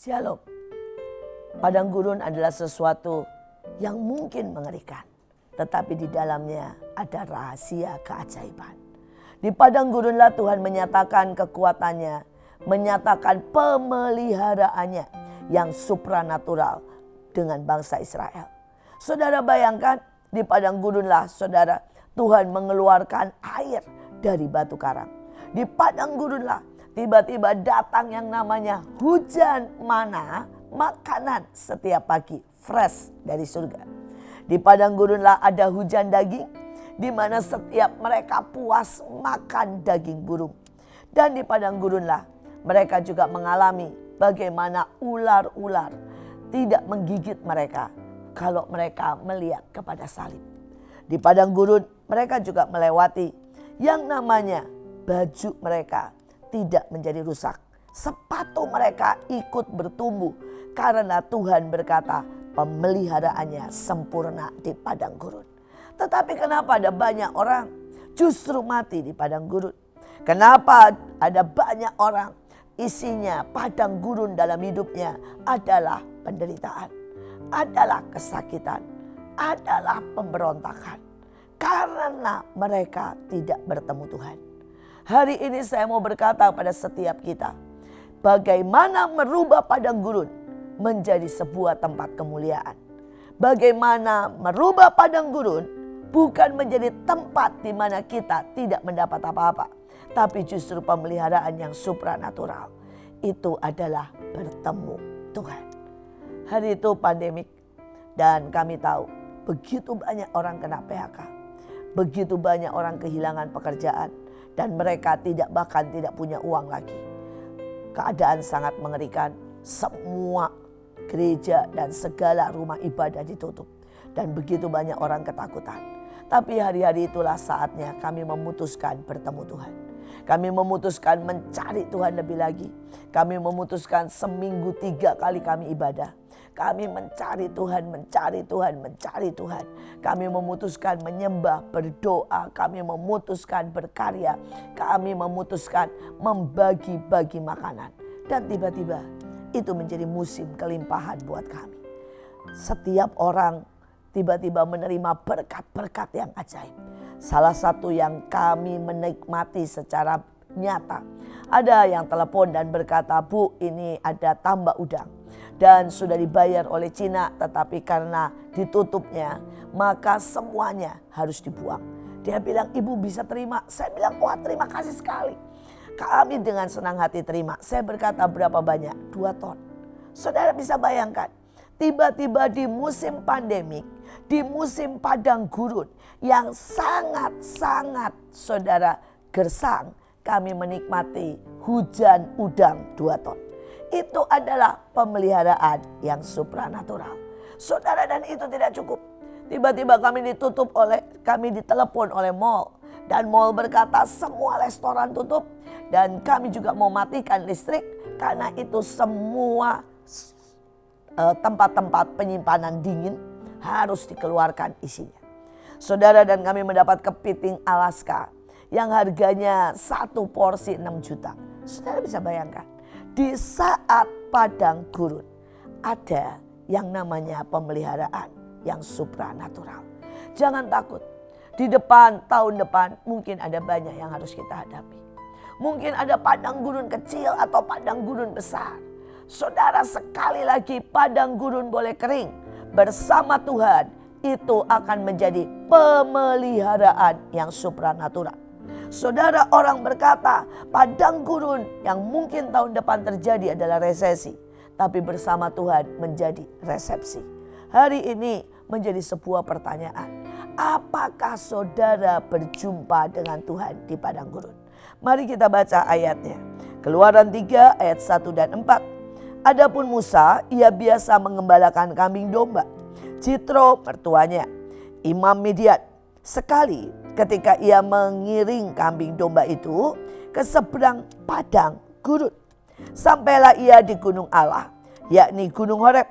Shalom. Padang gurun adalah sesuatu yang mungkin mengerikan, tetapi di dalamnya ada rahasia keajaiban. Di padang gurunlah Tuhan menyatakan kekuatannya, menyatakan pemeliharaannya yang supranatural dengan bangsa Israel. Saudara bayangkan, di padang gurunlah saudara Tuhan mengeluarkan air dari batu karang. Di padang gurunlah tiba-tiba datang yang namanya hujan mana, makanan setiap pagi fresh dari surga. Di padang gurunlah ada hujan daging, di mana setiap mereka puas makan daging burung. Dan di padang gurunlah mereka juga mengalami bagaimana ular-ular tidak menggigit mereka kalau mereka melihat kepada salib. Di padang gurun mereka juga melewati yang namanya baju mereka tidak menjadi rusak. Sepatu mereka ikut bertumbuh karena Tuhan berkata pemeliharaannya sempurna di padang gurun. Tetapi kenapa ada banyak orang justru mati di padang gurun? Kenapa ada banyak orang isinya padang gurun dalam hidupnya adalah penderitaan, adalah kesakitan, adalah pemberontakan. Karena mereka tidak bertemu Tuhan. Hari ini saya mau berkata pada setiap kita, bagaimana merubah padang gurun menjadi sebuah tempat kemuliaan. Bagaimana merubah padang gurun bukan menjadi tempat di mana kita tidak mendapat apa-apa, tapi justru pemeliharaan yang supranatural. Itu adalah bertemu Tuhan. Hari itu pandemik dan kami tahu begitu banyak orang kena PHK. Begitu banyak orang kehilangan pekerjaan. Dan mereka bahkan tidak punya uang lagi. Keadaan sangat mengerikan. Semua gereja dan segala rumah ibadah ditutup. Dan begitu banyak orang ketakutan. Tapi hari-hari itulah saatnya kami memutuskan bertemu Tuhan. Kami memutuskan mencari Tuhan lebih lagi. Kami memutuskan seminggu 3 kali kami ibadah. Kami mencari Tuhan, mencari Tuhan, mencari Tuhan. Kami memutuskan menyembah, berdoa. Kami memutuskan berkarya. Kami memutuskan membagi-bagi makanan. Dan tiba-tiba itu menjadi musim kelimpahan buat kami. Setiap orang tiba-tiba menerima berkat-berkat yang ajaib. Salah satu yang kami menikmati secara nyata. Ada yang telepon dan berkata, Bu, ini ada tambak udang. Dan sudah dibayar oleh Cina, tetapi karena ditutupnya maka semuanya harus dibuang. Dia bilang, Ibu bisa terima? Saya bilang, wah terima kasih sekali. Kami dengan senang hati terima. Saya berkata, berapa banyak? 2 ton. Saudara bisa bayangkan, tiba-tiba di musim pandemik, di musim padang gurun yang sangat-sangat saudara gersang, kami menikmati hujan udang 2 ton. Itu adalah pemeliharaan yang supranatural. Saudara, dan itu tidak cukup. Tiba-tiba kami ditelepon oleh mall. Dan mall berkata semua restoran tutup. Dan kami juga mau matikan listrik. Karena itu semua tempat-tempat penyimpanan dingin harus dikeluarkan isinya. Saudara, dan kami mendapat kepiting Alaska yang harganya 1 porsi 6 juta. Saudara bisa bayangkan. Di saat padang gurun ada yang namanya pemeliharaan yang supranatural. Jangan takut. Di tahun depan mungkin ada banyak yang harus kita hadapi. Mungkin ada padang gurun kecil atau padang gurun besar. Saudara, sekali lagi padang gurun boleh kering. Bersama Tuhan itu akan menjadi pemeliharaan yang supranatural. Saudara, orang berkata padang gurun yang mungkin tahun depan terjadi adalah resesi. Tapi bersama Tuhan menjadi resepsi. Hari ini menjadi sebuah pertanyaan. Apakah saudara berjumpa dengan Tuhan di padang gurun? Mari kita baca ayatnya. Keluaran 3 ayat 1 dan 4. Adapun Musa, ia biasa mengembalakan kambing domba. Jitro mertuanya, Imam Midian, sekali ketika ia mengiring kambing domba itu ke seberang padang gurun. Sampailah ia di gunung Allah, yakni gunung Horeb.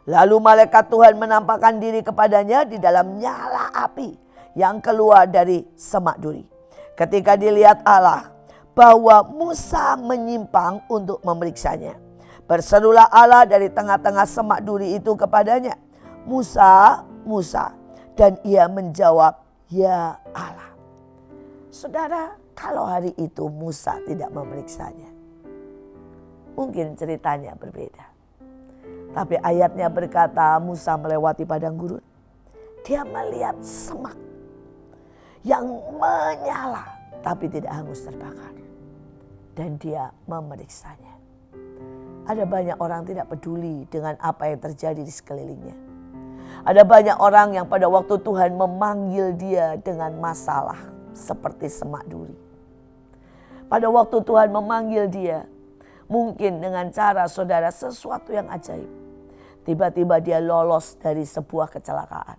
Lalu malaikat Tuhan menampakkan diri kepadanya di dalam nyala api yang keluar dari semak duri. Ketika dilihat Allah bahwa Musa menyimpang untuk memeriksanya, Berserulah Allah dari tengah-tengah semak duri itu kepadanya, Musa, Musa. Dan ia menjawab, ya Allah. Saudara, kalau hari itu Musa tidak memeriksanya, mungkin ceritanya berbeda. Tapi ayatnya berkata Musa melewati padang gurun. Dia melihat semak yang menyala tapi tidak hangus terbakar. Dan dia memeriksanya. Ada banyak orang tidak peduli dengan apa yang terjadi di sekelilingnya. Ada banyak orang yang pada waktu Tuhan memanggil dia dengan masalah seperti semak duri. Pada waktu Tuhan memanggil dia, mungkin dengan cara saudara sesuatu yang ajaib. Tiba-tiba dia lolos dari sebuah kecelakaan.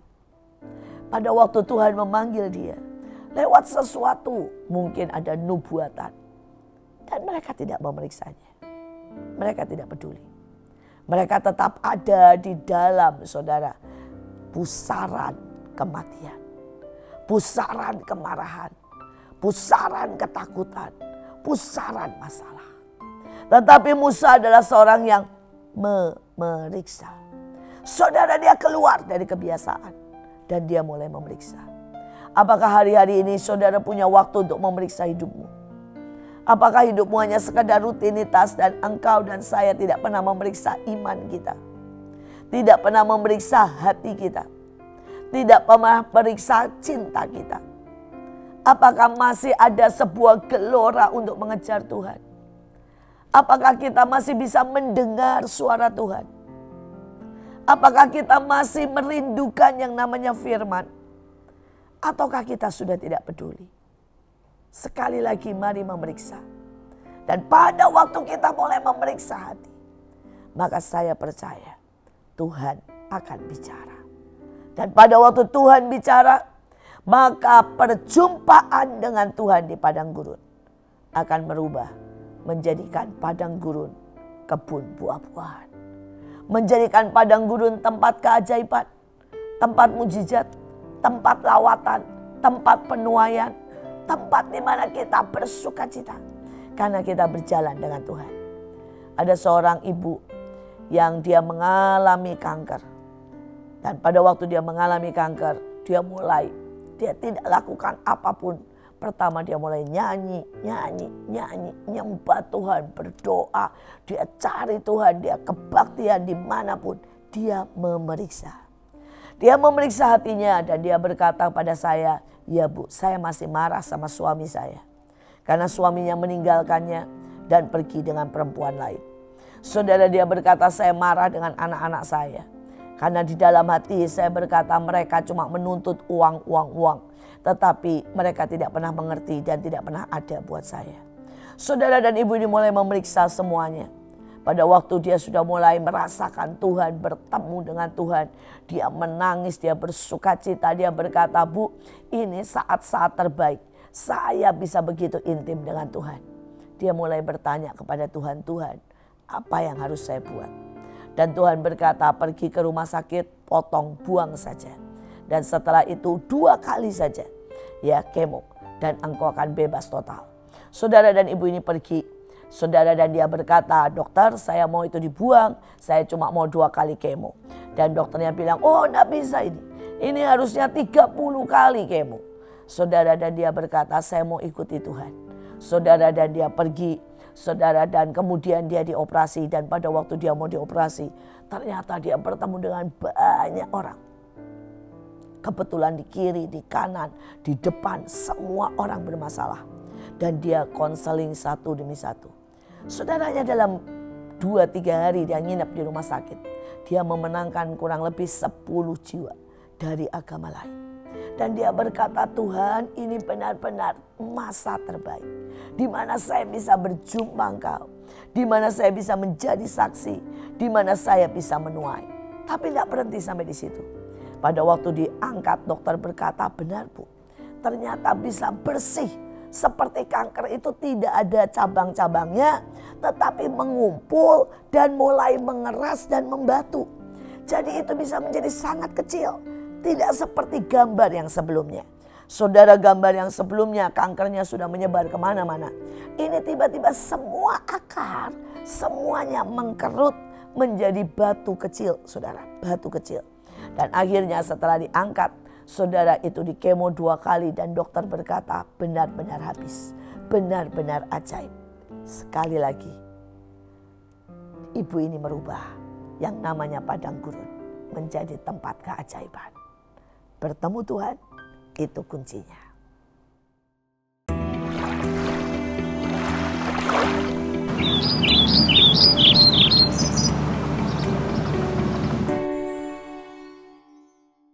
Pada waktu Tuhan memanggil dia, lewat sesuatu mungkin ada nubuatan. Dan mereka tidak memeriksanya. Mereka tidak peduli. Mereka tetap ada di dalam saudara pusaran kematian. Pusaran kemarahan. Pusaran ketakutan. Pusaran masalah. Tetapi Musa adalah seorang yang memeriksa. Saudara, dia keluar dari kebiasaan. Dan dia mulai memeriksa. Apakah hari-hari ini saudara punya waktu untuk memeriksa hidupmu? Apakah hidupmu hanya sekadar rutinitas dan engkau dan saya tidak pernah memeriksa iman kita? Tidak pernah memeriksa hati kita. Tidak pernah memeriksa cinta kita. Apakah masih ada sebuah gelora untuk mengejar Tuhan? Apakah kita masih bisa mendengar suara Tuhan? Apakah kita masih merindukan yang namanya firman? Ataukah kita sudah tidak peduli? Sekali lagi mari memeriksa. Dan pada waktu kita mulai memeriksa hati, maka saya percaya Tuhan akan bicara. Dan pada waktu Tuhan bicara, maka perjumpaan dengan Tuhan di padang gurun akan merubah, menjadikan padang gurun kebun buah-buahan. Menjadikan padang gurun tempat keajaiban, tempat mujizat, tempat lawatan, tempat penuaian, tempat di mana kita bersuka cita karena kita berjalan dengan Tuhan. Ada seorang ibu yang dia mengalami kanker. Dan pada waktu dia mengalami kanker, dia tidak lakukan apapun. Pertama dia mulai nyanyi, nyembah Tuhan, berdoa. Dia cari Tuhan, dia kebaktian dimanapun. Dia memeriksa. Dia memeriksa hatinya dan dia berkata pada saya, ya Bu, saya masih marah sama suami saya. Karena suaminya meninggalkannya dan pergi dengan perempuan lain. Saudara, dia berkata saya marah dengan anak-anak saya. Karena di dalam hati saya berkata mereka cuma menuntut uang. Tetapi mereka tidak pernah mengerti dan tidak pernah ada buat saya. Saudara dan ibu ini mulai memeriksa semuanya. Pada waktu dia sudah mulai merasakan Tuhan, bertemu dengan Tuhan. Dia menangis, dia bersuka cita, dia berkata, Bu, ini saat-saat terbaik. Saya bisa begitu intim dengan Tuhan. Dia mulai bertanya kepada Tuhan, Tuhan, apa yang harus saya buat? Dan Tuhan berkata, pergi ke rumah sakit, potong, buang saja. Dan setelah itu 2 kali saja, ya kemo. Dan engkau akan bebas total. Saudara dan ibu ini pergi. Saudara dan dia berkata, dokter saya mau itu dibuang, saya cuma mau 2 kali kemo. Dan dokternya bilang, oh enggak bisa ini. Ini harusnya 30 kali kemo. Saudara dan dia berkata, saya mau ikuti Tuhan. Saudara dan dia pergi. Saudara dan kemudian dia dioperasi. Dan pada waktu dia mau dioperasi, ternyata dia bertemu dengan banyak orang. Kebetulan di kiri, di kanan, di depan, semua orang bermasalah. Dan dia konseling satu demi satu. Saudaranya dalam 2-3 hari dia nginep di rumah sakit. Dia memenangkan kurang lebih 10 jiwa dari agama lain. Dan dia berkata, Tuhan ini benar-benar masa terbaik. Di mana saya bisa berjumpa Engkau. Di mana saya bisa menjadi saksi. Di mana saya bisa menuai. Tapi tidak berhenti sampai di situ. Pada waktu diangkat dokter berkata, benar Bu. Ternyata bisa bersih. Seperti kanker itu tidak ada cabang-cabangnya, tetapi mengumpul dan mulai mengeras dan membatu. Jadi itu bisa menjadi sangat kecil, tidak seperti gambar yang sebelumnya. Saudara, gambar yang sebelumnya kankernya sudah menyebar kemana-mana. Ini tiba-tiba semua akar, semuanya mengkerut menjadi batu kecil, saudara, batu kecil. Dan akhirnya setelah diangkat, saudara, itu dikemo 2 kali dan dokter berkata benar-benar habis, benar-benar ajaib. Sekali lagi, ibu ini merubah yang namanya padang gurun menjadi tempat keajaiban. Bertemu Tuhan, itu kuncinya.